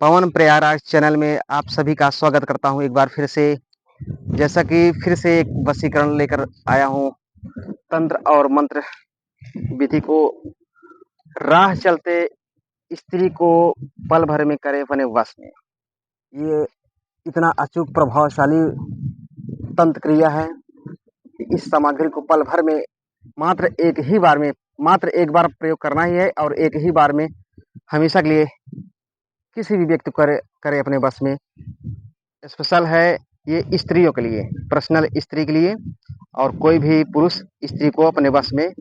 पवन Prayagraj channel में आप सभी का स्वागत करता हूं एक बार फिर से। जैसा कि फिर से एक वशीकरण लेकर आया हूं, तंत्र और मंत्र विधि को राह चलते स्त्री को पल भर में करे अपने वश में। ये इतना अचूक प्रभावशाली तंत्र क्रिया है कि इस सामग्री को पल भर में मात्र एक बार प्रयोग करना ही है और एक ही बार में हमेशा के लिए किसी भी व्यक्ति को करे अपने बस में। स्पेशल है ये स्त्रियों के लिए, पर्सनल स्त्री के लिए, और कोई भी पुरुष स्त्री को अपने बस में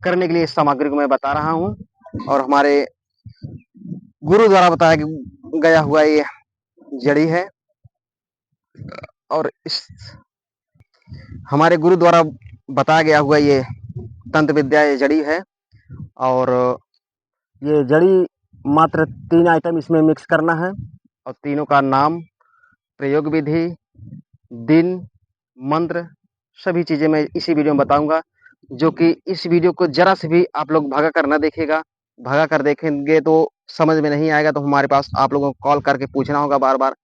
करने के लिए इस सामग्री को मैं बता रहा हूँ। और हमारे गुरु द्वारा बताया गया हुआ ये जड़ी है, और इस हमारे गुरु द्वारा बताया गया हुआ ये तंत्र विद्या ये जड़ी है। और ये जड़ी मात्र 3 आइटम इसमें मिक्स करना है, और तीनों का नाम, प्रयोग विधि, दिन, मंत्र, सभी चीज़ें मैं इसी वीडियो में बताऊंगा। जो कि इस वीडियो को जरा से भी आप लोग भगा कर ना देखिएगा। भगा कर देखेंगे तो समझ में नहीं आएगा, तो हमारे पास आप लोगों को कॉल करके पूछना होगा बार बार।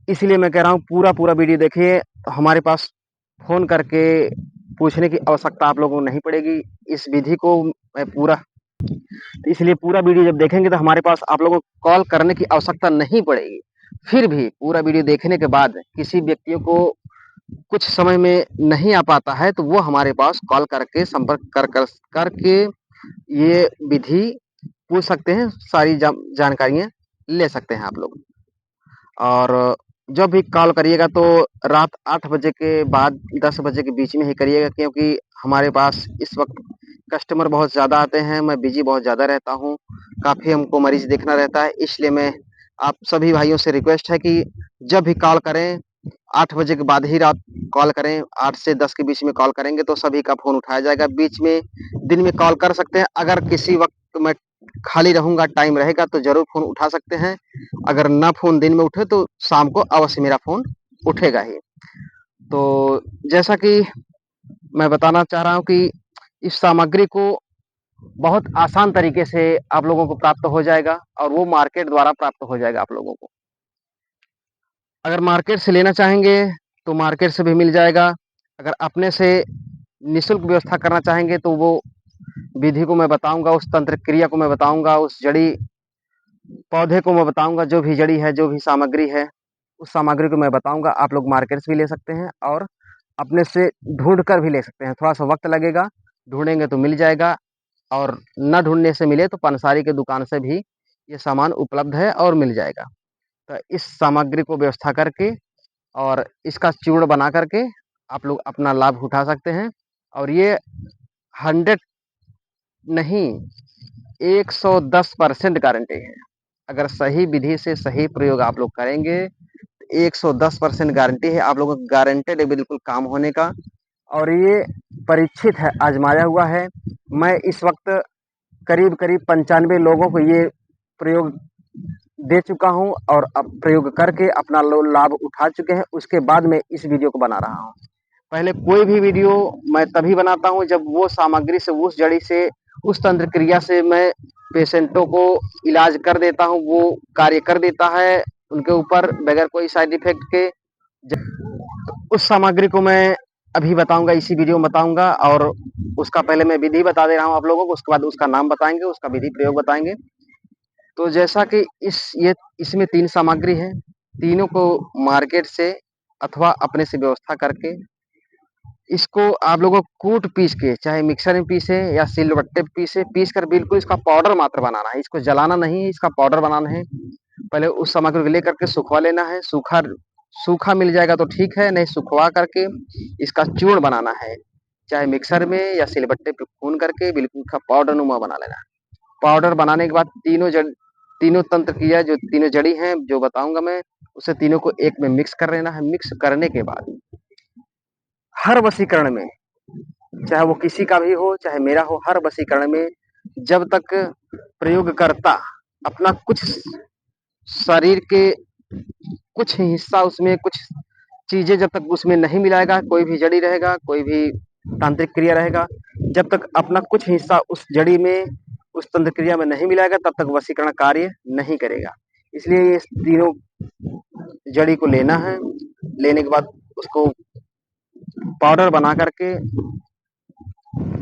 इसलिए मैं कह रहा हूँ पूरा वीडियो देखिए। हमारे पास फ़ोन करके पूछने की आवश्यकता आप लोगों को नहीं पड़ेगी। इस विधि को मैं इसलिए पूरा वीडियो जब देखेंगे तो हमारे पास आप लोगों को कॉल करने की आवश्यकता नहीं पड़ेगी। फिर भी पूरा वीडियो देखने के बाद किसी व्यक्तियों को कुछ समय में नहीं आ पाता है तो वो हमारे पास कॉल करके संपर्क करके ये विधि पूछ सकते हैं, सारी जानकारियाँ ले सकते हैं आप लोग। और जब भी कॉल करिएगा तो रात 8 बजे के बाद 10 बजे के बीच में ही करिएगा, क्योंकि हमारे पास इस वक्त कस्टमर बहुत ज़्यादा आते हैं। मैं बिजी बहुत ज़्यादा रहता हूँ, काफ़ी हमको मरीज देखना रहता है। इसलिए मैं आप सभी भाइयों से रिक्वेस्ट है कि जब भी कॉल करें 8 बजे के बाद ही रात कॉल करें। 8 से 10 के बीच में कॉल करेंगे तो सभी का फ़ोन उठाया जाएगा। बीच में दिन में कॉल कर सकते हैं, अगर किसी वक्त मैं खाली रहूँगा, टाइम रहेगा तो ज़रूर फ़ोन उठा सकते हैं। अगर ना फ़ोन दिन में उठे तो शाम को अवश्य मेरा फ़ोन उठेगा ही। तो जैसा कि मैं बताना चाह रहा हूँ कि इस सामग्री को बहुत आसान तरीके से आप लोगों को प्राप्त हो जाएगा, और वो मार्केट द्वारा प्राप्त हो जाएगा आप लोगों को। अगर मार्केट से लेना चाहेंगे तो मार्केट से भी मिल जाएगा। अगर अपने से निःशुल्क व्यवस्था करना चाहेंगे तो वो विधि को मैं बताऊंगा, उस तंत्र क्रिया को मैं बताऊंगा, उस जड़ी पौधे को मैं बताऊंगा, जो भी जड़ी है, जो भी सामग्री है, उस सामग्री को मैं बताऊंगा। आप लोग मार्केट से भी ले सकते हैं और अपने से ढूंढ कर भी ले सकते हैं। थोड़ा सा वक्त लगेगा, ढूंढेंगे तो मिल जाएगा, और न ढूंढने से मिले तो पंसारी के दुकान से भी ये सामान उपलब्ध है और मिल जाएगा। तो इस सामग्री को व्यवस्था करके और इसका चूर्ण बना करके आप लोग अपना लाभ उठा सकते हैं। और ये 100 नहीं 110% गारंटी है। अगर सही विधि से सही प्रयोग आप लोग करेंगे, 110% गारंटी है आप लोगों को, गारंटेड है बिल्कुल काम होने का। और ये परीक्षित है, आजमाया हुआ है। मैं इस वक्त करीब 95 लोगों को ये प्रयोग दे चुका हूँ, और अब प्रयोग करके अपना लाभ उठा चुके हैं। उसके बाद मैं इस वीडियो को बना रहा हूँ। पहले कोई भी वीडियो मैं तभी बनाता हूँ जब वो सामग्री से, उस जड़ी से, उस तंत्र क्रिया से मैं पेशेंटों को इलाज कर देता हूँ, वो कार्य कर देता है उनके ऊपर बगैर कोई साइड इफेक्ट के। उस सामग्री को मैं अभी बताऊंगा, इसी वीडियो में बताऊंगा। और उसका पहले मैं विधि बता दे रहा हूँ आप लोगों को, उसके बाद उसका नाम बताएंगे, उसका विधि प्रयोग बताएंगे। तो जैसा कि इसमें 3 सामग्री है, तीनों को मार्केट से अथवा अपने से व्यवस्था करके इसको आप लोगों को कूट पीस के, चाहे मिक्सर में पीसे या सिलबट्टे पे पीस कर बिल्कुल इसका पाउडर मात्र बनाना है। इसको जलाना नहीं है, इसका पाउडर बनाना है। पहले उस सामग्री को लेकर के सुखवा लेना है। सूखा मिल जाएगा तो ठीक है, नहीं सुखवा करके इसका चूर्ण बनाना है, चाहे मिक्सर में या सिलबट्टे पे खून करके बिल्कुल उसका पाउडर नुमा बना लेना है। पाउडर बनाने के बाद तीनों तंत्र क्रिया, जो तीनों जड़ी हैं जो बताऊंगा मैं, उसे तीनों को एक में मिक्स कर लेना है। मिक्स करने के बाद हर वशीकरण में, चाहे वो किसी का भी हो चाहे मेरा हो, हर वशीकरण में जब तक प्रयोगकर्ता अपना कुछ शरीर के कुछ हिस्सा, उसमें कुछ चीजें जब तक उसमें नहीं मिलाएगा, कोई भी जड़ी रहेगा, कोई भी तांत्रिक क्रिया रहेगा, जब तक अपना कुछ हिस्सा उस जड़ी में, उस तंत्र क्रिया में नहीं मिलाएगा, तब तक वशीकरण कार्य नहीं करेगा। इसलिए ये तीनों जड़ी को लेना है। लेने के बाद उसको पाउडर बना करके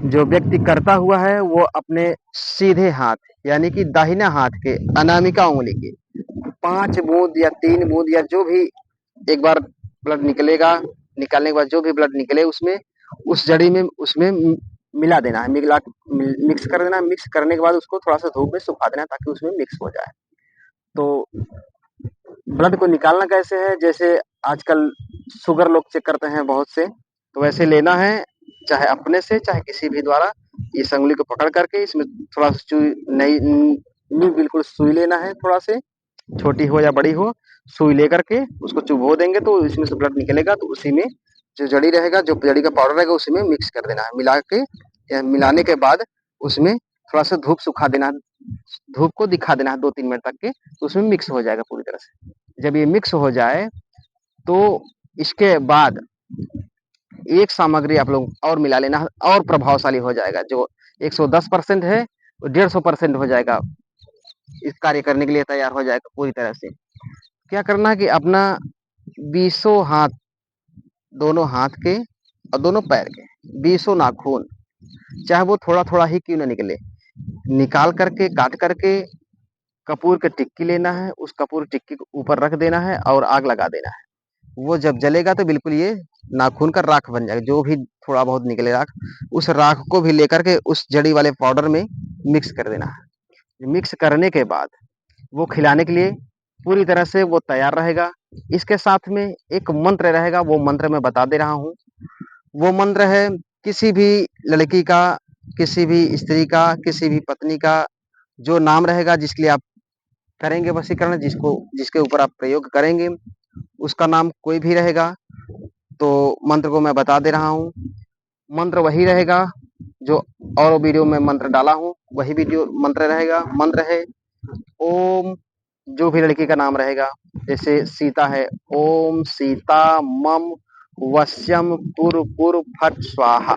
जो व्यक्ति करता हुआ है वो अपने सीधे हाथ यानी कि दाहिना हाथ के अनामिका उंगली के 5 बूंद या 3 बूंद या जो भी एक बार ब्लड निकलेगा, निकालने के बाद जो भी ब्लड निकले उसमें उस जड़ी में उसमें मिला देना है, मिक्स कर देना है। मिक्स करने के बाद उसको थोड़ा सा धूप में सुखा देना है ताकि उसमें मिक्स हो जाए। तो ब्लड को निकालना कैसे है, जैसे आजकल शुगर लोग चेक करते हैं बहुत से, तो वैसे लेना है, चाहे अपने से चाहे किसी भी द्वारा। इस अंगुली को पकड़ करके इसमें थोड़ा सा सुई नहीं बिल्कुल सुई लेना है, थोड़ा से छोटी हो या बड़ी हो, सुई लेकर के उसको चुभो देंगे तो इसमें से ब्लड निकलेगा। तो उसी में जो जड़ी रहेगा, जो जड़ी का पाउडर रहेगा उसी में मिक्स कर देना है। मिला के मिलाने के बाद उसमें थोड़ा सा धूप सुखा देना है, धूप को दिखा देना है 2-3 मिनट तक के, तो उसमें मिक्स हो जाएगा पूरी तरह से। जब ये मिक्स हो जाए तो इसके बाद एक सामग्री आप लोग और मिला लेना है और प्रभावशाली हो जाएगा। जो 110% है वो 150% हो जाएगा, इस कार्य करने के लिए तैयार हो जाएगा पूरी तरह से। क्या करना है कि अपना 20 हाथ, दोनों हाथ के और दोनों पैर के 20 नाखून, चाहे वो थोड़ा थोड़ा ही क्यों ना निकले, निकाल करके काट करके कपूर की टिक्की लेना है। उस कपूर की टिक्की को ऊपर रख देना है और आग लगा देना है। वो जब जलेगा तो बिल्कुल ये नाखून का राख बन जाएगा। जो भी थोड़ा बहुत निकले राख, उस राख को भी लेकर के उस जड़ी वाले पाउडर में मिक्स कर देना है। मिक्स करने के बाद वो खिलाने के लिए पूरी तरह से वो तैयार रहेगा। इसके साथ में एक मंत्र रहेगा, वो मंत्र मैं बता दे रहा हूँ। वो मंत्र है किसी भी लड़की का, किसी भी स्त्री का, किसी भी पत्नी का जो नाम रहेगा जिसके लिए आप करेंगे वशीकरण, जिसके ऊपर आप प्रयोग करेंगे, उसका नाम कोई भी रहेगा। तो मंत्र को मैं बता दे रहा हूँ। मंत्र वही रहेगा जो और वीडियो में मंत्र डाला हूँ, वही वीडियो मंत्र रहेगा। मंत्र है ओम, जो भी लड़की का नाम रहेगा, जैसे सीता है, ओम सीता मम वश्यम पुर पुर फट स्वाहा।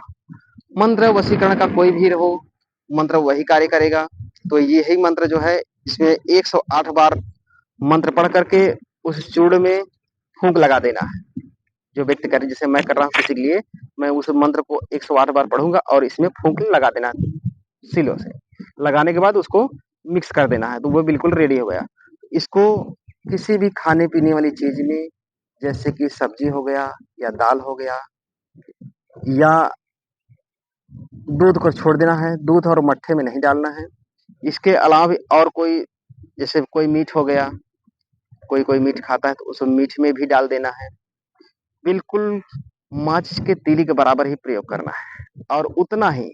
मंत्र वशीकरण का कोई भी हो, मंत्र वही कार्य करेगा। तो यही मंत्र जो है, इसमें 108 बार मंत्र पढ़ करके उस चूर्ण में फूंक लगा देना है। जो व्यक्ति करे, जैसे मैं कर रहा हूँ किसी के लिए, मैं उस मंत्र को 108 बार पढ़ूंगा और इसमें फूंक लगा देना सिलों से। लगाने के बाद उसको मिक्स कर देना है, तो वो बिल्कुल रेडी हो गया। इसको किसी भी खाने पीने वाली चीज में, जैसे कि सब्जी हो गया या दाल हो गया, या दूध को छोड़ देना है, दूध और मट्ठे में नहीं डालना है। इसके अलावा भी और कोई, जैसे कोई मीट हो गया, कोई कोई मीट खाता है तो उस मीट में भी डाल देना है। बिल्कुल माचिस के तीली के बराबर ही प्रयोग करना है, और उतना ही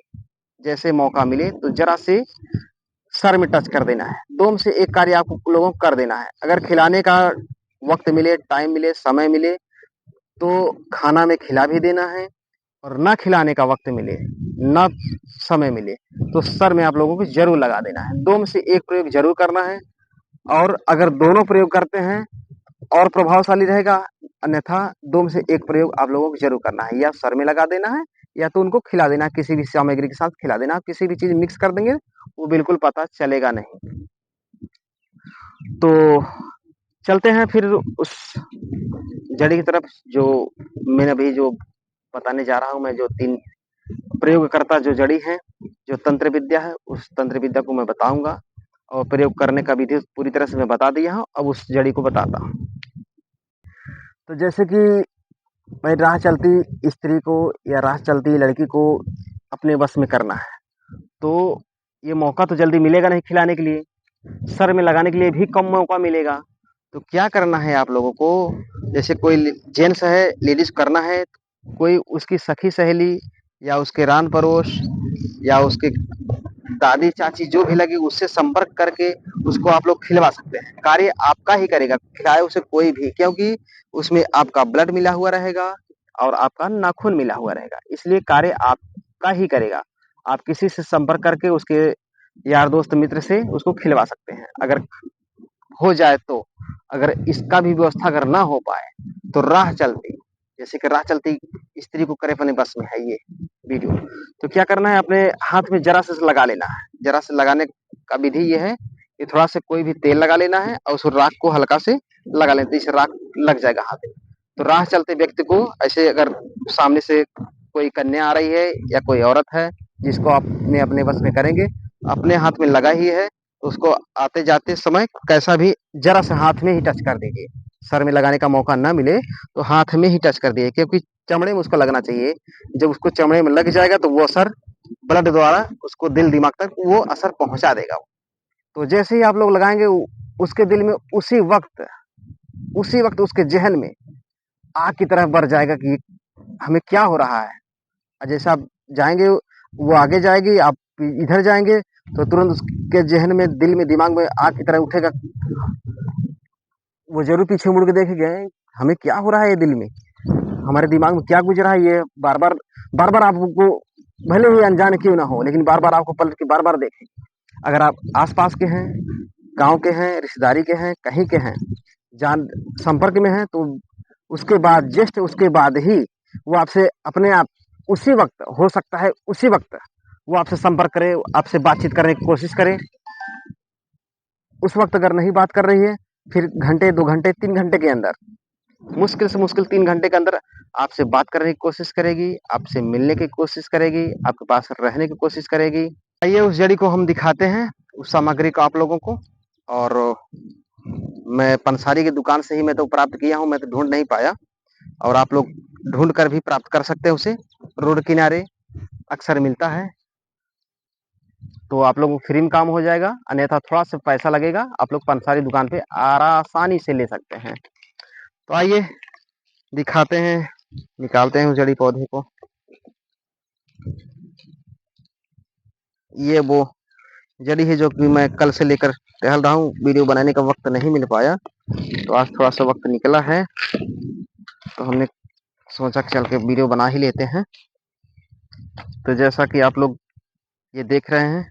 जैसे मौका मिले तो जरा से सर में टच कर देना है। 2 में से 1 कार्य आप लोगों को कर देना है। अगर खिलाने का वक्त मिले, टाइम मिले, समय मिले, तो खाना में खिला भी देना है, और ना खिलाने का वक्त मिले, ना समय मिले, तो सर में आप लोगों को जरूर लगा देना है। 2 में से 1 प्रयोग जरूर करना है। और अगर दोनों प्रयोग करते हैं और प्रभावशाली रहेगा, अन्यथा 2 में से 1 प्रयोग आप लोगों को जरूर करना है। या सर में लगा देना है, या तो उनको खिला देना है, किसी भी सामग्री के साथ खिला देना। आप किसी भी चीज मिक्स कर देंगे वो बिल्कुल पता चलेगा नहीं। तो चलते हैं फिर उस जड़ी की तरफ, जो मैंने अभी जो बताने जा रहा हूँ। मैं जो 3 प्रयोगकर्ता जो जड़ी है, जो तंत्र विद्या है, उस तंत्र विद्या को मैं बताऊंगा, और प्रयोग करने का विधि पूरी तरह से मैं बता दिया हूँ। अब उस जड़ी को बताता हूँ। तो जैसे कि भाई राह चलती स्त्री को या राह चलती लड़की को अपने वश में करना है, तो ये मौका तो जल्दी मिलेगा नहीं खिलाने के लिए, सर में लगाने के लिए भी कम मौका मिलेगा। तो क्या करना है आप लोगों को, जैसे कोई जेंट्स है, लेडीज करना है, कोई उसकी सखी सहेली या उसके रान पड़ोस या उसके दादी चाची जो भी लगे, उससे संपर्क करके उसको आप लोग खिलवा सकते हैं। कार्य आपका ही करेगा, खिलाए उसे कोई भी, क्योंकि उसमें आपका ब्लड मिला हुआ रहेगा और आपका नाखून मिला हुआ रहेगा, इसलिए कार्य आपका ही करेगा। आप किसी से संपर्क करके उसके यार दोस्त मित्र से उसको खिलवा सकते हैं, अगर हो जाए तो। अगर इसका भी व्यवस्था अगर ना हो पाए तो राह चलती, जैसे कि राह चलती स्त्री को करे अपने बस में है ये वीडियो, तो क्या करना है, अपने हाथ में जरा से लगा लेना है। जरा से लगाने का विधि ये है ये थोड़ा सा कोई भी तेल लगा लेना है और उस राख को हल्का से लगा लेना, तो इसे राख लग जाएगा हाथ में। तो राह चलते व्यक्ति को ऐसे अगर सामने से कोई कन्या आ रही है या कोई औरत है जिसको आपने अपने बस में करेंगे, अपने हाथ में लगा ही है, तो उसको आते जाते समय कैसा भी जरा सा हाथ में ही टच कर दीजिए। सर में लगाने का मौका ना मिले तो हाथ में ही टच कर दिए, क्योंकि चमड़े में उसको लगना चाहिए। जब उसको चमड़े में लग जाएगा तो वो असर ब्लड द्वारा उसको दिल दिमाग तक वो असर पहुंचा देगा। तो जैसे ही आप लोग लगाएंगे उसके दिल में उसी वक्त उसके जहन में आग की तरह बढ़ जाएगा कि हमें क्या हो रहा है। जैसे आप जाएंगे वो आगे जाएगी, आप इधर जाएंगे, तो तुरंत उसके जहन में दिल में दिमाग में आग की तरह उठेगा। वो जरूर पीछे मुड़ के देखेंगे हमें क्या हो रहा है, ये दिल में हमारे दिमाग में क्या गुजरा है। ये बार बार आपको भले ही अनजान क्यों ना हो, लेकिन बार बार आपको पलट के बार बार देखें। अगर आप आसपास के हैं, गांव के हैं, रिश्तेदारी के हैं, कहीं के हैं, जान संपर्क में हैं, तो उसके बाद जस्ट उसके बाद ही वो आपसे अपने आप उसी वक्त हो सकता है उसी वक्त वो आपसे संपर्क करे, आपसे बातचीत करने की कोशिश करे। उस वक्त अगर नहीं बात कर रही है, फिर घंटे 2 घंटे 3 घंटे के अंदर, मुश्किल से मुश्किल 3 घंटे के अंदर आपसे बात करने की कोशिश करेगी, आपसे मिलने की कोशिश करेगी, आपके पास रहने की कोशिश करेगी। आइए उस जड़ी को हम दिखाते हैं, उस सामग्री को आप लोगों को। और मैं पंसारी की दुकान से ही मैं तो प्राप्त किया हूँ, मैं तो ढूंढ नहीं पाया, और आप लोग ढूंढ कर भी प्राप्त कर सकते हैं उसे। रोड किनारे अक्सर मिलता है, तो आप लोगों को फ्री में काम हो जाएगा, अन्यथा थोड़ा सा पैसा लगेगा। आप लोग पंसारी दुकान पे आसानी से ले सकते हैं। तो आइए दिखाते हैं, निकालते हैं उस जड़ी पौधे को। ये वो जड़ी है जो कि मैं कल से लेकर टहल रहा हूँ, वीडियो बनाने का वक्त नहीं मिल पाया, तो आज थोड़ा सा वक्त निकला है, तो हमने सोचा चल के वीडियो बना ही लेते हैं। तो जैसा कि आप लोग ये देख रहे हैं,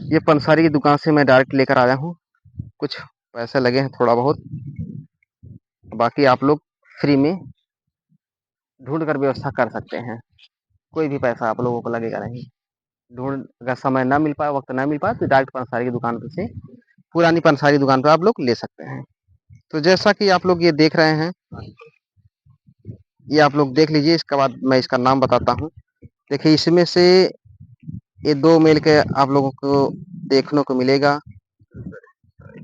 ये पंसारी की दुकान से मैं डायरेक्ट लेकर आया हूँ। कुछ पैसे लगे हैं थोड़ा बहुत, बाकी आप लोग फ्री में ढूंढ कर व्यवस्था कर सकते हैं। कोई भी पैसा आप लोगों को लगेगा नहीं। ढूंढ अगर समय ना मिल पाए, वक्त ना मिल पाए, तो डायरेक्ट पंसारी की दुकान पर से पुरानी पंसारी दुकान पर आप लोग ले सकते हैं। तो जैसा कि आप लोग ये देख रहे हैं, ये आप लोग देख लीजिए, इसके बाद मैं इसका नाम बताता हूँ। देखिए इसमें से ये 2 मेल के आप लोगों को देखने को मिलेगा,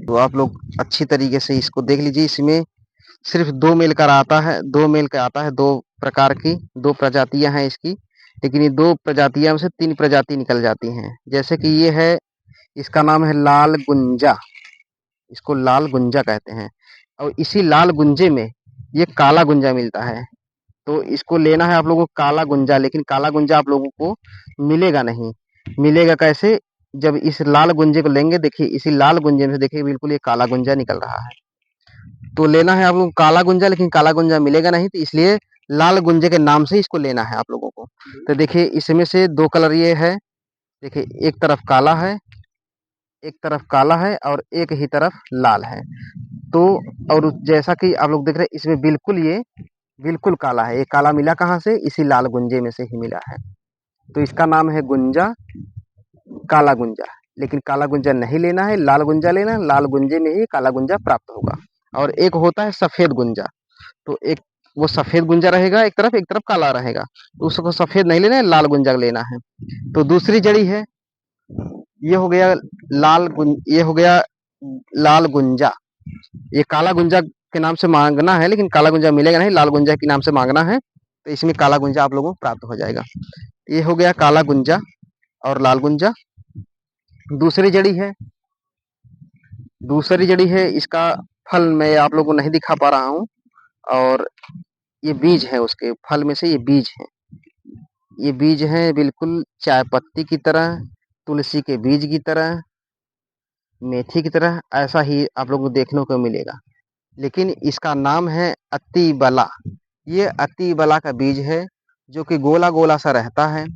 तो आप लोग अच्छी तरीके से इसको देख लीजिए। इसमें सिर्फ 2 मेल का आता है, 2 मेल का आता है, 2 प्रकार की 2 प्रजातियां हैं इसकी, लेकिन ये 2 प्रजातियां में से 3 प्रजाति निकल जाती हैं। जैसे कि ये है, इसका नाम है लाल गुंजा, इसको लाल गुंजा कहते हैं, और इसी लाल गुंजे में ये काला गुंजा मिलता है। तो इसको लेना है आप लोगों को काला गुंजा, लेकिन काला गुंजा आप लोगों को मिलेगा नहीं। मिलेगा कैसे? जब इस लाल गुंजे को लेंगे, देखिए इसी लाल गुंजे में से देखिए बिल्कुल ये काला गुंजा निकल रहा है। तो लेना है आप लोगों को काला गुंजा, लेकिन काला गुंजा मिलेगा नहीं, तो इसलिए लाल गुंजे के नाम से इसको लेना है आप लोगों को। तो देखिए इसमें से 2 कलर ये है, देखिए एक तरफ काला है, एक तरफ काला है और एक ही तरफ लाल है। तो और जैसा कि आप लोग देख रहे हैं, इसमें बिल्कुल ये बिल्कुल काला है। ये काला मिला कहाँ से? इसी लाल गुंजे में से ही मिला है। तो इसका नाम है गुंजा, काला गुंजा। लेकिन काला गुंजा नहीं लेना है, लाल गुंजा लेना है। लाल गुंजे में ही काला गुंजा प्राप्त होगा। और एक होता है सफेद गुंजा, तो एक वो सफेद गुंजा रहेगा एक तरफ काला रहेगा, तो उसको सफेद नहीं लेना है, लाल गुंजा लेना है। तो दूसरी जड़ी है, ये हो गया ये हो गया लाल गुंजा। ये काला गुंजा के नाम से मांगना है, लेकिन काला गुंजा मिलेगा नहीं, लाल गुंजा के नाम से मांगना है, तो इसमें काला गुंजा आप लोगों को प्राप्त हो जाएगा। ये हो गया काला गुंजा और लाल गुंजा। दूसरी जड़ी है, इसका फल मैं आप लोगों को नहीं दिखा पा रहा हूँ, और ये बीज है, उसके फल में से ये बीज है। ये बीज है बिल्कुल चाय पत्ती की तरह, तुलसी के बीज की तरह, मेथी की तरह, ऐसा ही आप लोगों को देखने को मिलेगा। लेकिन इसका नाम है अति बला। ये अति बला का बीज है, जो कि गोला गोला सा रहता है।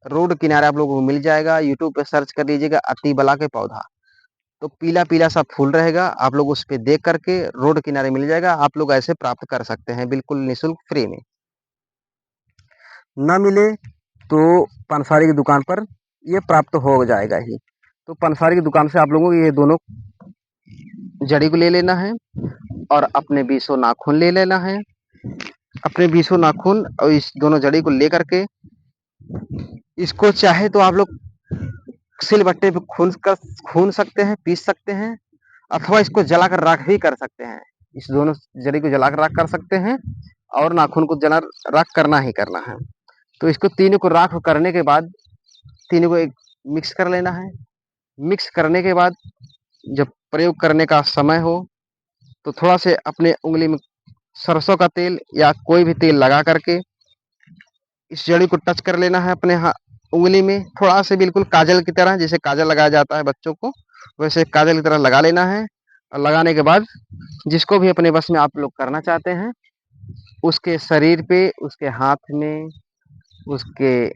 रोड किनारे आप लोगों को मिल जाएगा, यूट्यूब पे सर्च कर लीजिएगा अति बला के पौधा, तो पीला पीला सा फूल रहेगा। आप लोग उस पे देख करके रोड किनारे मिल जाएगा, आप लोग ऐसे प्राप्त कर सकते हैं बिल्कुल निःशुल्क फ्री में। ना मिले तो पंसारी की दुकान पर ये प्राप्त हो जाएगा ही। तो पंसारी की दुकान से आप लोगों को ये दोनों जड़ी को ले लेना है और अपने 20 नाखून ले लेना है। अपने 20 नाखून और इस दोनों जड़ी को लेकर के इसको चाहे तो आप लोग सिलबट्टे पे खून सकते हैं, पीस सकते हैं, अथवा इसको जलाकर राख भी कर सकते हैं। इस दोनों जड़ी को जलाकर राख कर सकते हैं और नाखून को जला राख करना ही करना है। तो इसको तीनों को राख करने के बाद तीनों को एक मिक्स कर लेना है। मिक्स करने के बाद जब प्रयोग करने का समय हो तो थोड़ा से अपने उंगली में सरसों का तेल या कोई भी तेल लगा करके इस जड़ी को टच कर लेना है अपने उंगली में, थोड़ा से बिल्कुल काजल की तरह, जैसे काजल लगाया जाता है बच्चों को, वैसे काजल की तरह लगा लेना है। और लगाने के बाद जिसको भी अपने बस में आप लोग करना चाहते हैं उसके शरीर पे, उसके हाथ में, उसके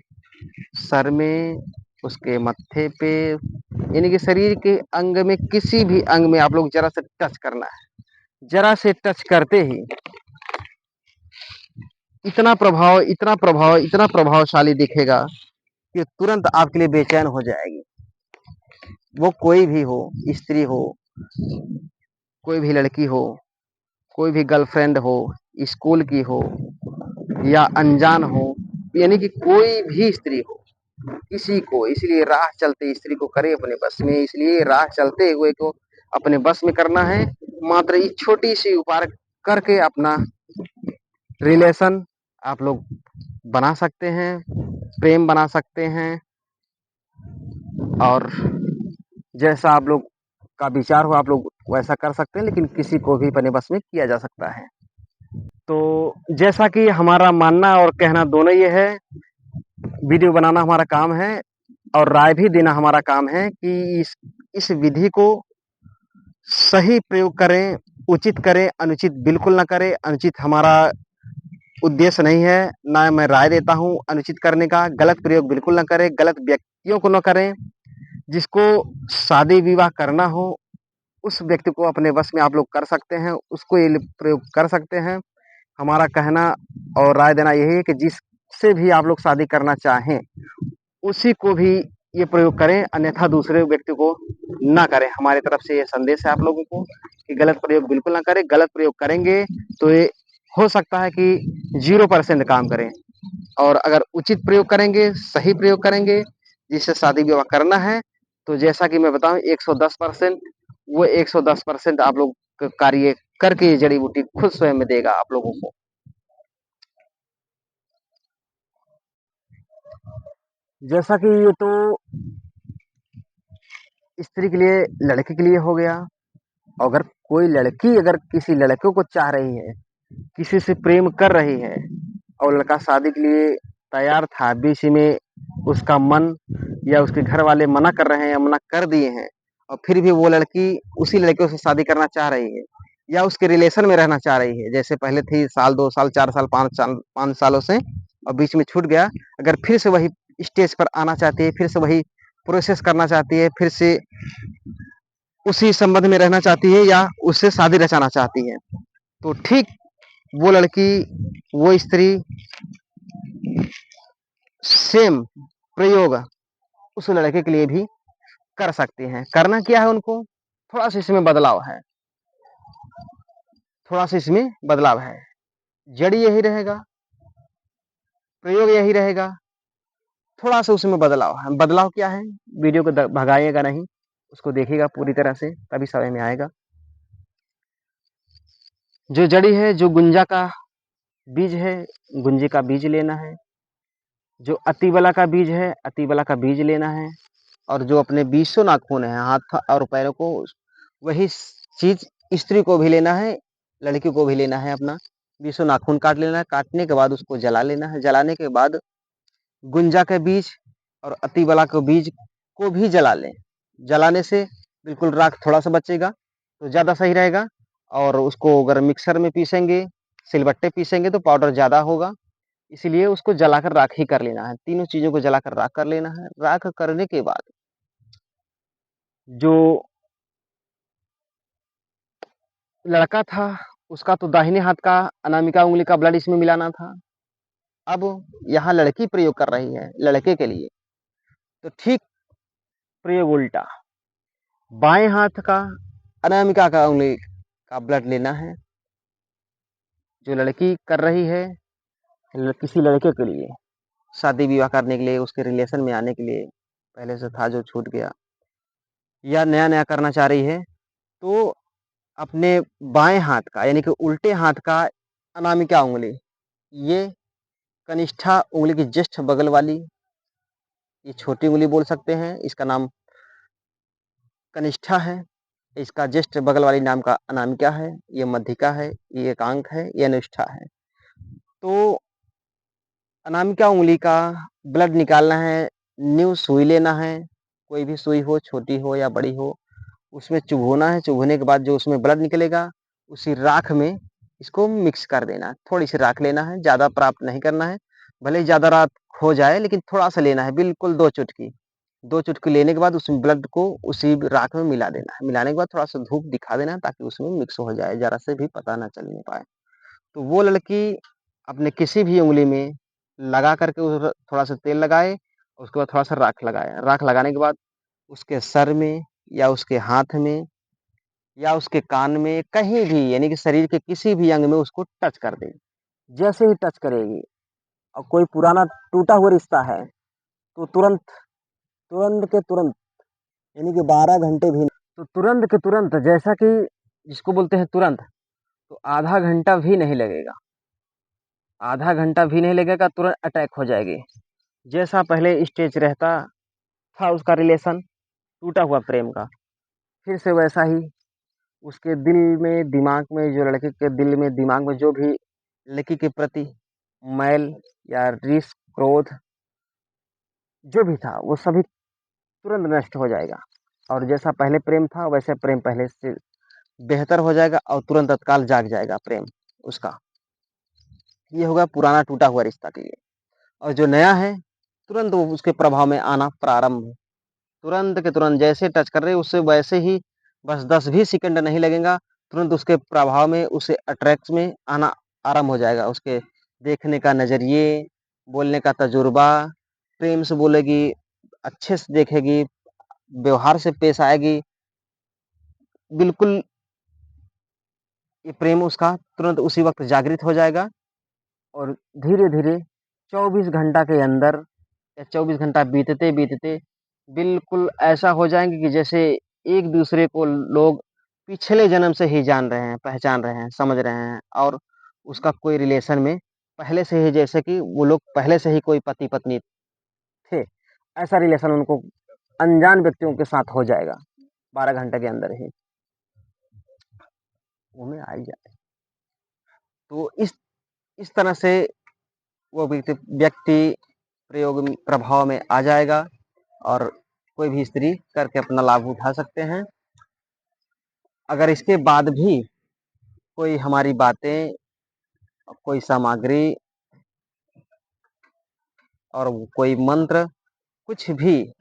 सर में, उसके मत्थे पे, यानी कि शरीर के अंग में, किसी भी अंग में आप लोग जरा से टच करना है। जरा से टच करते ही इतना प्रभावशाली दिखेगा कि तुरंत आपके लिए बेचैन हो जाएगी। वो कोई भी हो, स्त्री हो, कोई भी लड़की हो, कोई भी गर्लफ्रेंड हो, स्कूल की हो या अनजान हो, यानी कि कोई भी स्त्री हो, किसी को, इसलिए राह चलते स्त्री को करे अपने बस में, इसलिए राह चलते हुए को अपने बस में करना है। मात्र इस छोटी सी उपाय करके अपना रिलेशन आप लोग बना सकते हैं, प्रेम बना सकते हैं, और जैसा आप लोग का विचार हो आप लोग वैसा कर सकते हैं, लेकिन किसी को भी अपने बस में किया जा सकता है। तो जैसा कि हमारा मानना और कहना दोनों ये है, वीडियो बनाना हमारा काम है और राय भी देना हमारा काम है कि इस विधि को सही प्रयोग करें, उचित करें, अनुचित बिल्कुल ना करें। अनुचित हमारा उद्देश्य नहीं है, ना मैं राय देता हूं अनुचित करने का। गलत प्रयोग बिल्कुल ना करें, गलत व्यक्तियों को ना करें। जिसको शादी विवाह करना हो उस व्यक्ति को अपने वश में आप लोग कर सकते हैं, उसको ये प्रयोग कर सकते हैं। हमारा कहना और राय देना यही है कि जिससे भी आप लोग शादी करना चाहें उसी को भी ये प्रयोग करें, अन्यथा दूसरे व्यक्ति को ना करें। हमारी तरफ से ये संदेश है आप लोगों को कि गलत प्रयोग बिल्कुल ना करें। गलत प्रयोग करेंगे तो ये हो सकता है कि 0% काम करें, और अगर उचित प्रयोग करेंगे, सही प्रयोग करेंगे, जिससे शादी विवाह करना है, तो जैसा कि मैं बताऊं 110%, वो 110% आप लोग कार्य करके ये जड़ी बूटी खुद स्वयं में देगा आप लोगों को। जैसा कि ये तो स्त्री के लिए, लड़के के लिए हो गया। अगर कोई लड़की अगर किसी लड़के को चाह रही है, किसी से प्रेम कर रही है और लड़का शादी के लिए तैयार था, बीच में उसका मन या उसके घर वाले मना कर रहे हैं या मना कर दिए हैं, और फिर भी वो लड़की उसी लड़के से शादी करना चाह रही है या उसके रिलेशन में रहना चाह रही है, जैसे पहले थी साल 2 साल 4 साल 5 साल 5 सालों से, और बीच में छूट गया, अगर फिर से वही स्टेज पर आना चाहती है, फिर से वही प्रोसेस करना चाहती है, फिर से उसी संबंध में रहना चाहती है या उससे शादी रचाना चाहती है, तो ठीक वो लड़की, वो स्त्री सेम प्रयोग उस लड़के के लिए भी कर सकती हैं। करना क्या है उनको, थोड़ा सा इसमें बदलाव है, थोड़ा सा इसमें बदलाव है। जड़ी यही रहेगा, प्रयोग यही रहेगा, थोड़ा सा उसमें बदलाव है। बदलाव क्या है, वीडियो को भगाइएगा नहीं, उसको देखिएगा पूरी तरह से, तभी समझ में आएगा। जो जड़ी है, जो गुंजा का बीज है, गुंजे का बीज लेना है। जो अतिबला का बीज है, अतिबला का बीज लेना है। और जो अपने 20 नाखून है हाथ और पैरों को, वही चीज स्त्री को भी लेना है, लड़की को भी लेना है। अपना 20 नाखून काट लेना है, काटने के बाद उसको जला लेना है। जलाने के बाद गुंजा के बीज और अतिबला के बीज को भी जला लें। जलाने से बिल्कुल राख थोड़ा सा बचेगा तो ज़्यादा सही रहेगा, और उसको अगर मिक्सर में पीसेंगे, सिलबट्टे पीसेंगे तो पाउडर ज़्यादा होगा, इसलिए उसको जलाकर राख ही कर लेना है। तीनों चीज़ों को जलाकर राख कर लेना है। राख करने के बाद जो लड़का था उसका तो दाहिने हाथ का अनामिका उंगली का ब्लड इसमें मिलाना था। अब यहाँ लड़की प्रयोग कर रही है लड़के के लिए, तो ठीक प्रयोग उल्टा। बाएं हाथ का अनामिका का उंगली का ब्लड लेना है, जो लड़की कर रही है किसी लड़के के लिए, शादी विवाह करने के लिए, उसके रिलेशन में आने के लिए, पहले से था जो छूट गया, या नया नया करना चाह रही है, तो अपने बाएं हाथ का यानी कि उल्टे हाथ का अनामिका उंगली, ये कनिष्ठा उंगली की जस्ट बगल वाली, ये छोटी उंगली बोल सकते हैं, इसका नाम कनिष्ठा है। इसका जस्ट बगल वाली नाम का अनामिका है, ये मध्यिका है, ये एकांक है, ये अनुष्ठा है। तो अनामिका उंगली का ब्लड निकालना है, न्यू सुई लेना है, कोई भी सुई हो, छोटी हो या बड़ी हो, उसमें चुभोना है। चुभोने के बाद जो उसमें ब्लड निकलेगा, उसी राख में इसको मिक्स कर देना है। थोड़ी सी राख लेना है, ज़्यादा प्राप्त नहीं करना है, भले ही ज़्यादा राख हो जाए, लेकिन थोड़ा सा लेना है, बिल्कुल 2 चुटकी। 2 चुटकी लेने के बाद उसमें ब्लड को उसी राख में मिला देना है। मिलाने के बाद थोड़ा सा धूप दिखा देना है, ताकि उसमें मिक्स हो जाए, ज़रा से भी पता ना चलने पाए। तो वो लड़की अपने किसी भी उंगली में लगा करके थोड़ा सा तेल लगाए, उसके बाद थोड़ा सा राख लगाए। राख लगाने के बाद उसके सर में या उसके हाथ में या उसके कान में, कहीं भी यानी कि शरीर के किसी भी अंग में उसको टच कर दे। जैसे ही टच करेगी और कोई पुराना टूटा हुआ रिश्ता है, तो तुरंत तुरंत के तुरंत, यानी कि 12 घंटे भी, तो तुरंत के तुरंत, जैसा कि जिसको बोलते हैं तुरंत, तो आधा घंटा भी नहीं लगेगा, आधा घंटा भी नहीं लगेगा, तुरंत अटैक हो जाएगी। जैसा पहले स्टेज रहता था उसका रिलेशन, टूटा हुआ प्रेम का, फिर से वैसा ही उसके दिल में, दिमाग में, जो लड़के के दिल में, दिमाग में जो भी लड़की के प्रति मैल या रिश्क, क्रोध जो भी था, वो सभी तुरंत नष्ट हो जाएगा। और जैसा पहले प्रेम था, वैसे प्रेम पहले से बेहतर हो जाएगा और तुरंत तत्काल जाग जाएगा प्रेम उसका। ये होगा पुराना टूटा हुआ रिश्ता के लिए। और जो नया है, तुरंत वो उसके प्रभाव में आना प्रारंभ, तुरंत के तुरंत जैसे टच कर रहे उससे वैसे ही, बस 10 भी सेकंड नहीं लगेगा, तुरंत उसके प्रभाव में, उसे अट्रैक्ट में आना आरंभ हो जाएगा। उसके देखने का नज़रिए, बोलने का तजुर्बा, प्रेम से बोलेगी, अच्छे से देखेगी, व्यवहार से पेश आएगी, बिल्कुल ये प्रेम उसका तुरंत उसी वक्त जागृत हो जाएगा। और धीरे-धीरे 24 घंटा के अंदर या 24 घंटा बीतते-बीतते बिल्कुल ऐसा हो जाएँगे कि जैसे एक-दूसरे को लोग पिछले जन्म से ही जान रहे हैं, पहचान रहे हैं, समझ रहे हैं, और उसका कोई रिलेशन में पहले से ही, जैसे कि वो लोग पहले से ही कोई पति-पत्नी थे, ऐसा रिलेशन उनको अनजान व्यक्तियों के साथ हो जाएगा 12 घंटे के अंदर ही। वो में आ ही जाए। तो इस तरह से वो व्यक्ति प्रयोग प्रभाव में आ जाएगा, और कोई भी स्त्री करके अपना लाभ उठा सकते हैं। अगर इसके बाद भी कोई हमारी बातें, कोई सामग्री और कोई मंत्र, कुछ भी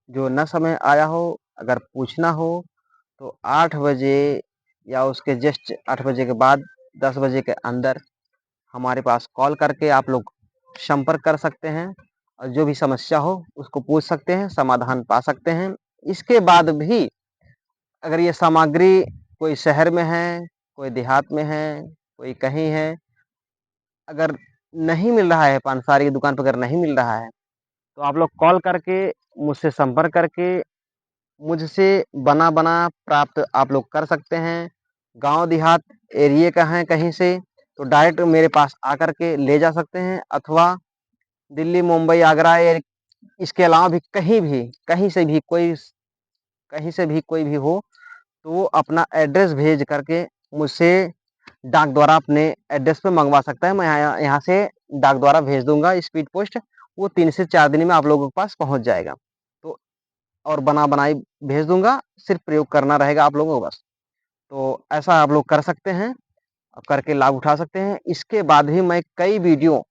जो न समझ आया हो, अगर पूछना हो, तो 8 बजे या उसके जस्ट 8 बजे के बाद 10 बजे के अंदर हमारे पास कॉल करके आप लोग संपर्क कर सकते हैं, और जो भी समस्या हो उसको पूछ सकते हैं, समाधान पा सकते हैं। इसके बाद भी अगर ये सामग्री कोई शहर में है, कोई देहात में है, कोई कहीं है, अगर नहीं मिल रहा है, पानसारी की दुकान पे अगर नहीं मिल रहा है, तो आप लोग कॉल करके मुझसे संपर्क करके मुझसे बना-बना प्राप्त आप लोग कर सकते हैं। गाँव देहात एरिये का है कहीं से, तो डायरेक्ट मेरे पास आकर के ले जा सकते हैं, अथवा दिल्ली, मुंबई, आगरा या इसके अलावा भी कहीं भी, कहीं से भी कोई, कहीं से भी कोई भी हो, तो वो अपना एड्रेस भेज करके मुझसे डाक द्वारा अपने एड्रेस पे मंगवा सकता है। मैं यहाँ यहाँ से डाक द्वारा भेज दूँगा स्पीड पोस्ट, वो 3 से 4 दिन में आप लोगों के पास पहुँच जाएगा। तो और बना-बनाई भेज दूँगा, सिर्फ़ प्रयोग करना रहेगा आप लोगों को बस। तो ऐसा आप लोग कर सकते हैं, करके लाभ उठा सकते हैं। इसके बाद भी मैं कई वीडियो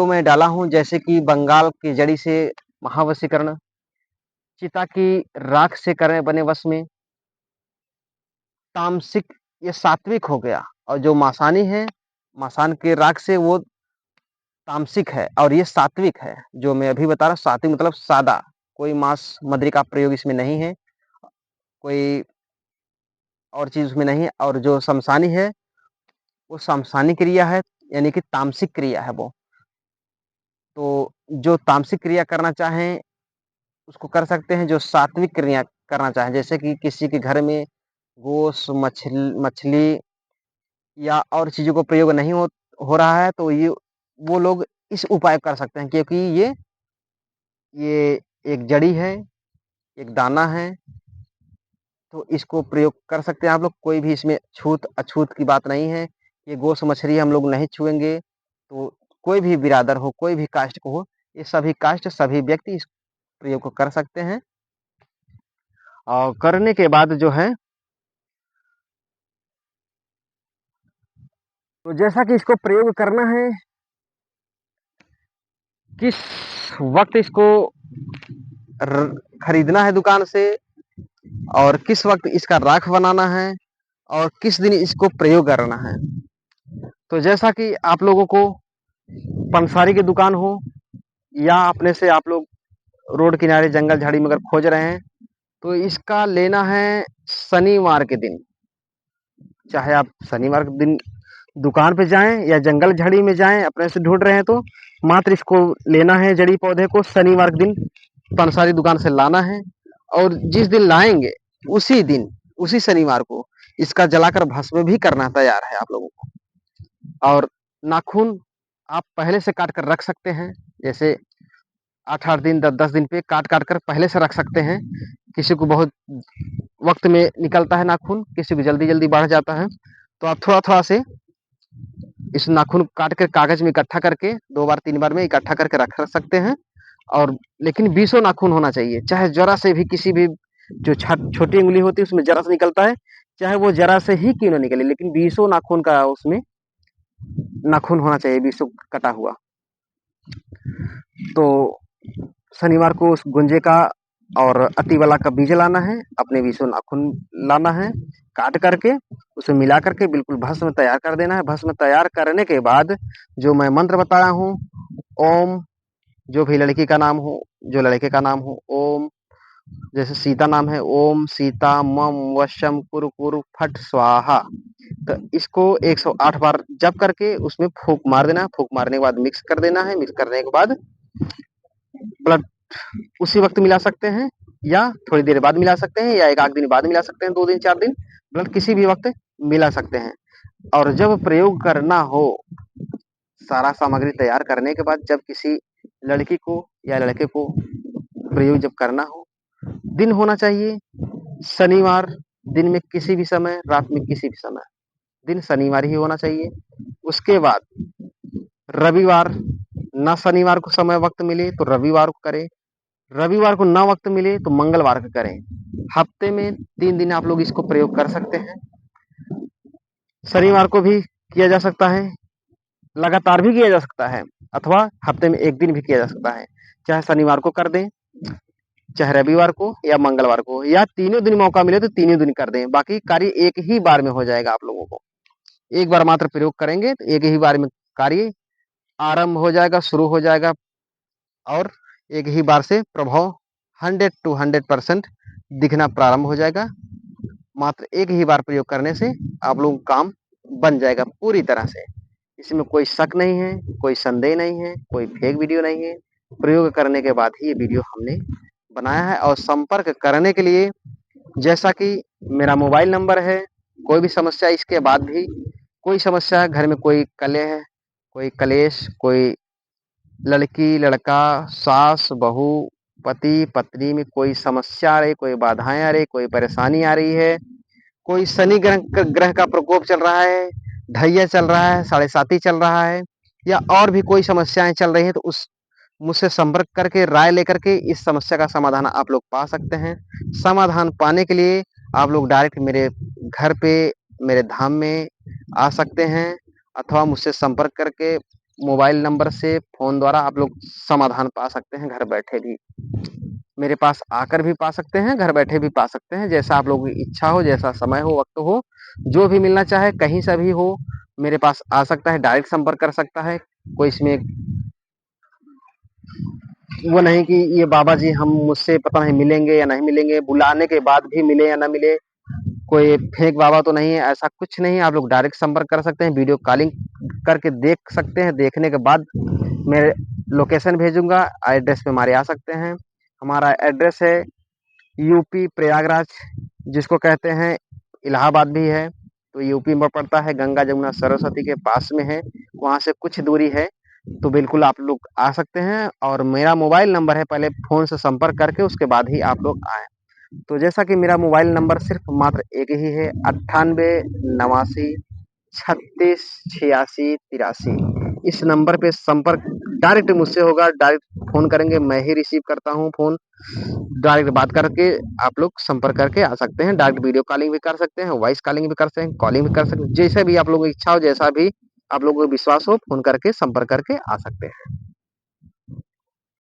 में डाला हूँ, जैसे कि बंगाल की जड़ी से महावशीकरण, चिता की राख से करें बने वश में, तामसिक, ये सात्विक हो गया, और जो मासानी है, मासान के राख से वो तामसिक है और ये सात्विक है। जो मैं अभी बता रहा हूँ, सात्विक मतलब सादा। कोई मांस मदिरा का प्रयोग इसमें नहीं है, कोई और चीज़ उसमें नहीं है। और जो शमशानी है, वो शमशानी क्रिया है, यानी कि तामसिक क्रिया है वो। तो जो तामसिक क्रिया करना चाहें, उसको कर सकते हैं। जो सात्विक क्रिया करना चाहें, जैसे कि किसी के घर में गोश्त, मछली या और चीज़ों को प्रयोग नहीं हो रहा है, तो ये वो लोग इस उपाय कर सकते हैं, क्योंकि ये एक जड़ी है, एक दाना है, तो इसको प्रयोग कर सकते हैं आप लोग। कोई भी इसमें छूत-अछूत की बात नहीं है। ये गोश्त, मछली हम लोग नहीं छुएँगे, तो कोई भी बिरादर हो, कोई भी कास्ट को हो, ये सभी कास्ट, सभी व्यक्ति इस प्रयोग को कर सकते हैं। और करने के बाद जो है, तो जैसा कि इसको प्रयोग करना है, किस वक़्त इसको खरीदना है दुकान से, और किस वक़्त इसका राख बनाना है, और किस दिन इसको प्रयोग करना है। तो जैसा कि आप लोगों को पंसारी की दुकान हो, या अपने से आप लोग रोड किनारे जंगल झाड़ी में अगर खोज रहे हैं, तो इसका लेना है शनिवार के दिन। चाहे आप शनिवार के दिन दुकान पे जाएं या जंगल झाड़ी में जाएं, अपने से ढूंढ रहे हैं, तो मात्र इसको लेना है, जड़ी पौधे को शनिवार के दिन पंसारी दुकान से लाना है। और जिस दिन लाएंगे, उसी दिन, उसी शनिवार को इसका जलाकर भस्म भी करना तैयार है आप लोगों को। और नाखून आप पहले से काट कर रख सकते हैं, जैसे 8-8 दिन, 10-10 दिन पे काट कर पहले से रख सकते हैं। किसी को बहुत वक्त में निकलता है नाखून, किसी को जल्दी जल्दी बढ़ जाता है, तो आप थोड़ा थोड़ा से इस नाखून काट कर कागज में इकट्ठा करके 2 बार 3 बार में इकट्ठा करके रख सकते हैं। और लेकिन 20 नाखून होना चाहिए, चाहे जरा से भी, किसी भी जो छोटी उंगली होती है उसमें जरा से निकलता है, चाहे वो जरा से ही क्यों ना निकले, लेकिन 20 नाखून का उसमें नाखून होना चाहिए, 20 कटा हुआ। तो शनिवार को उस गुंजे का और अतिवला का बीज लाना है, अपने 20 नाखून लाना है, काट करके उसे मिला करके बिल्कुल भस्म तैयार कर देना है। भस्म तैयार करने के बाद जो मैं मंत्र बताया हूँ, ओम, जो भी लड़की का नाम हो, जो लड़के का नाम हो, ओम, जैसे सीता नाम है, ओम सीता मम वशम कुरु कुरु फट स्वाहा। तो इसको 108 बार जप करके उसमें फूंक मार देना है। फूंक मारने के बाद मिक्स कर देना है। मिक्स करने के बाद ब्लड उसी वक्त मिला सकते हैं, या थोड़ी देर बाद मिला सकते हैं, या 1 आध दिन बाद मिला सकते हैं, 2 दिन 4 दिन, ब्लड किसी भी वक्त मिला सकते हैं। और जब प्रयोग करना हो, सारा सामग्री तैयार करने के बाद, जब किसी लड़की को या लड़के को प्रयोग जब करना हो, दिन होना चाहिए शनिवार, दिन में किसी भी समय, रात में किसी भी समय, दिन शनिवार ही होना चाहिए। उसके बाद रविवार, ना शनिवार को समय वक्त मिले तो रविवार को करें, रविवार को ना वक्त मिले तो मंगलवार को करें। हफ्ते में 3 दिन आप लोग इसको प्रयोग कर सकते हैं। शनिवार को भी किया जा सकता है, लगातार भी किया जा सकता है, अथवा हफ्ते में 1 दिन भी किया जा सकता है। चाहे शनिवार को कर दें, चाहे रविवार को या मंगलवार को, या तीनों दिन मौका मिले तो तीनों दिन कर दें। बाकी कार्य एक ही बार में हो जाएगा। आप लोगों को एक बार मात्र प्रयोग करेंगे तो एक ही बार में कार्य आरंभ हो जाएगा, शुरू हो जाएगा, और एक ही बार से प्रभाव 100 to 100% दिखना प्रारंभ हो जाएगा। मात्र एक ही बार प्रयोग करने से आप लोगों का काम बन जाएगा पूरी तरह से। इसमें कोई शक नहीं है, कोई संदेह नहीं है, कोई फेक वीडियो नहीं है। प्रयोग करने के बाद ही ये वीडियो हमने बनाया है। और संपर्क करने के लिए, जैसा कि मेरा मोबाइल नंबर है, कोई भी समस्या, इसके बाद भी कोई समस्या, घर में कोई कलह, कोई कलेश, कोई लड़की लड़का, सास बहू, पति पत्नी में कोई समस्या आ रही, कोई बाधाएं आ रही, कोई परेशानी आ रही है, कोई शनि ग्रह का प्रकोप चल रहा है, ढैया चल रहा है, साढ़े साती चल रहा है, या और भी कोई समस्याएं चल रही हैं, तो उस मुझसे संपर्क करके राय लेकर के इस समस्या का समाधान आप लोग पा सकते हैं। समाधान पाने के लिए आप लोग डायरेक्ट मेरे घर पे, मेरे धाम में आ सकते हैं, अथवा मुझसे संपर्क करके मोबाइल नंबर से, फोन द्वारा आप लोग समाधान पा सकते हैं। घर बैठे भी मेरे पास आकर भी पा सकते हैं, घर बैठे भी पा सकते हैं, जैसा आप लोगों की इच्छा हो, जैसा समय हो, वक्त हो, जो भी मिलना चाहे, कहीं से भी हो, मेरे पास आ सकता है, डायरेक्ट संपर्क कर सकता है। कोई इसमें वो नहीं कि ये बाबा जी हम मुझसे पता नहीं मिलेंगे या नहीं मिलेंगे, बुलाने के बाद भी मिले या ना मिले, कोई फेक बाबा तो नहीं है, ऐसा कुछ नहीं है। आप लोग डायरेक्ट संपर्क कर सकते हैं, वीडियो कॉलिंग करके देख सकते हैं। देखने के बाद मैं लोकेशन भेजूंगा, एड्रेस पे हमारे आ सकते हैं। हमारा एड्रेस है यूपी प्रयागराज, जिसको कहते हैं इलाहाबाद भी है, तो यूपी में पड़ता है, गंगा जमुना सरस्वती के पास में है, वहाँ से कुछ दूरी है। तो बिल्कुल आप लोग आ सकते हैं, और मेरा मोबाइल नंबर है, पहले फ़ोन से संपर्क करके उसके बाद ही आप लोग आएँ। तो जैसा कि मेरा मोबाइल नंबर सिर्फ मात्र एक ही है, 98 89 36 86 83। इस नंबर पे संपर्क डायरेक्ट मुझसे होगा, डायरेक्ट फ़ोन करेंगे, मैं ही रिसीव करता हूँ फ़ोन। डायरेक्ट बात करके आप लोग संपर्क करके आ सकते हैं। डायरेक्ट वीडियो कॉलिंग भी कर सकते हैं, वॉइस कॉलिंग भी कर सकते हैं, कॉलिंग भी कर सकते हैं, जैसे भी आप लोगों की इच्छा हो, जैसा भी आप लोगों को विश्वास हो, फ़ोन करके संपर्क करके आ सकते हैं।